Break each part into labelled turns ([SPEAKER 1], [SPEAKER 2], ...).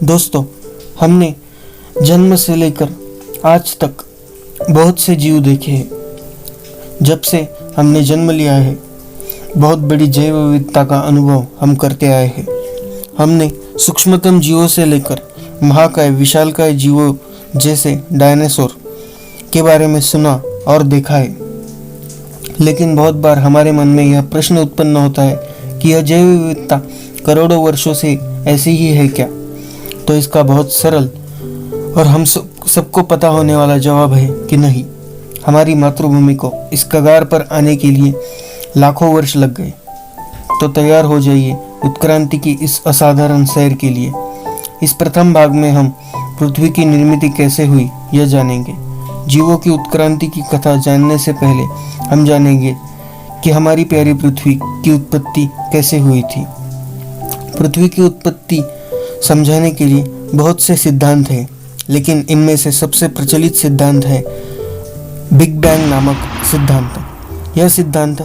[SPEAKER 1] दोस्तों, हमने जन्म से लेकर आज तक बहुत से जीव देखे हैं। जब से हमने जन्म लिया है, बहुत बड़ी जैव विविधता का अनुभव हम करते आए हैं। हमने सूक्ष्मतम जीवों से लेकर महाकाय विशालकाय जीवों जैसे डायनासोर के बारे में सुना और देखा है। लेकिन बहुत बार हमारे मन में यह प्रश्न उत्पन्न होता है कि यह जैव विविधता करोड़ों वर्षों से ऐसी ही है क्या? तो इसका बहुत सरल और हम सबको पता होने वाला जवाब है कि नहीं। हमारी मातृभूमि को इस कगार पर आने के लिए लाखों वर्ष लग गए। तो तैयार हो जाइए उत्क्रांति की इस असाधारण सैर के लिए। इस प्रथम भाग में हम पृथ्वी की निर्मिति कैसे हुई यह जानेंगे। जीवों की उत्क्रांति की कथा जानने से पहले हम जानेंगे कि हमारी प्यारी पृथ्वी की उत्पत्ति कैसे हुई थी। पृथ्वी की उत्पत्ति समझाने के लिए बहुत से सिद्धांत हैं, लेकिन इनमें से सबसे प्रचलित सिद्धांत है बिग बैंग नामक सिद्धांत। यह सिद्धांत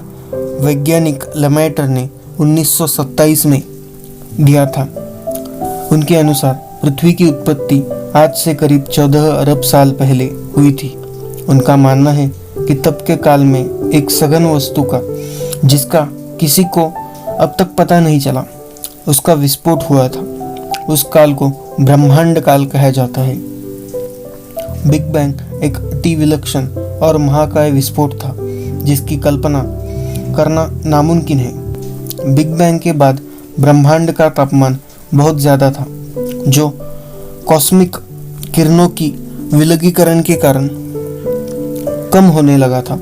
[SPEAKER 1] वैज्ञानिक लेमैटर ने 1927 में दिया था। उनके अनुसार पृथ्वी की उत्पत्ति आज से करीब 14 अरब साल पहले हुई थी। उनका मानना है कि तब के काल में एक सघन वस्तु का, जिसका किसी को अब तक पता नहीं चला, उसका विस्फोट हुआ था। उस काल को ब्रह्मांड काल कहा जाता है। बिग बैंग एक अति विलक्षण और महाकाय विस्फोट था जिसकी कल्पना करना नामुमकिन है। बिग बैंग के बाद ब्रह्मांड का तापमान बहुत ज़्यादा था, जो कॉस्मिक किरणों की विलगीकरण के कारण कम होने लगा था,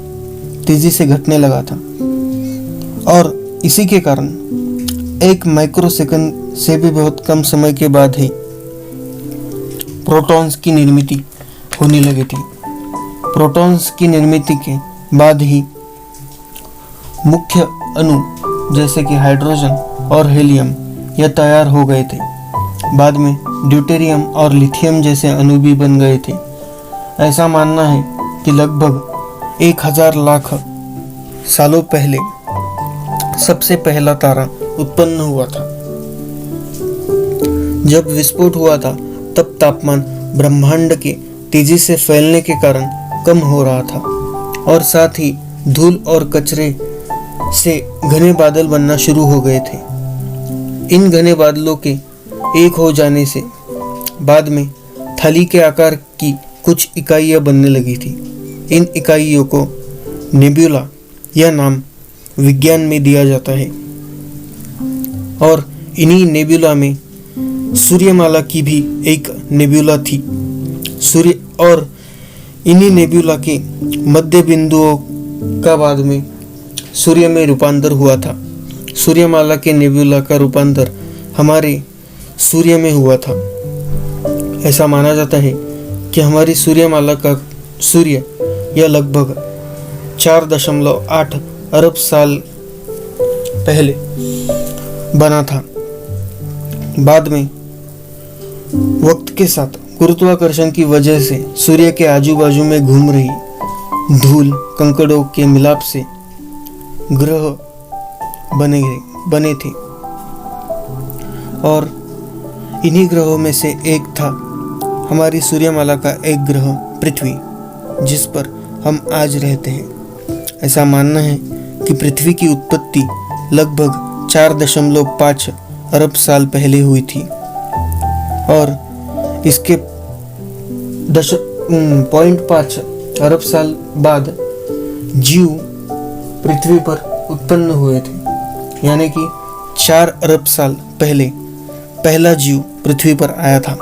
[SPEAKER 1] तेजी से घटने लगा था। और इसी के कारण 1 माइक्रोसेकंड से भी बहुत कम समय के बाद ही प्रोटॉन्स की निर्मिति होने लगी थी। प्रोटॉन्स की निर्मिति के बाद ही मुख्य अणु जैसे कि हाइड्रोजन और हीलियम यह तैयार हो गए थे। बाद में ड्यूटेरियम और लिथियम जैसे अणु भी बन गए थे। ऐसा मानना है कि लगभग 1000 लाख सालों पहले सबसे पहला तारा उत्पन्न हुआ था। जब विस्फोट हुआ था तब तापमान ब्रह्मांड के तेजी से फैलने के कारण कम हो रहा था, और साथ ही धूल और कचरे से घने बादल बनना शुरू हो गए थे। इन घने बादलों के एक हो जाने से बाद में थैली के आकार की कुछ इकाइयाँ बनने लगी थी। इन इकाइयों को नेबुला यह नाम विज्ञान में दिया जाता है, और इन्हीं नेबुला में सूर्यमाला की भी एक नेबुला थी। सूर्य और इन्हीं नेबुला के मध्य बिंदुओं का बाद में सूर्य में रूपांतर हुआ था। सूर्यमाला के नेबुला का रूपांतर हमारे सूर्य में हुआ था। ऐसा माना जाता है कि हमारी सूर्यमाला का सूर्य यह लगभग 4.8 अरब साल पहले बना था। बाद में वक्त के साथ गुरुत्वाकर्षण की वजह से सूर्य के आजू बाजू में घूम रही धूल कंकड़ों के मिलाप से ग्रह बने थे, और इन्हीं ग्रहों में से एक था हमारी सूर्यमाला का एक ग्रह पृथ्वी, जिस पर हम आज रहते हैं। ऐसा मानना है कि पृथ्वी की उत्पत्ति लगभग 4.5 अरब साल पहले हुई थी, और इसके 0.5 अरब साल बाद जीव पृथ्वी पर उत्पन्न हुए थे। यानी कि 4 अरब साल पहले पहला जीव पृथ्वी पर आया था।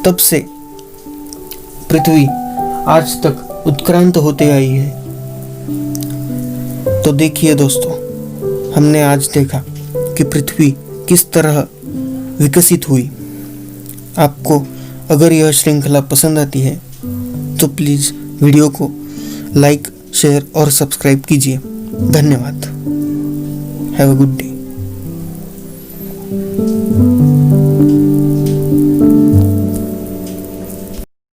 [SPEAKER 1] तब से पृथ्वी आज तक उत्क्रांत होते आई है। तो देखिए दोस्तों, हमने आज देखा कि पृथ्वी किस तरह विकसित हुई। आपको अगर यह श्रृंखला पसंद आती है तो प्लीज़ वीडियो को लाइक, शेयर और सब्सक्राइब कीजिए। धन्यवाद। Have a good day.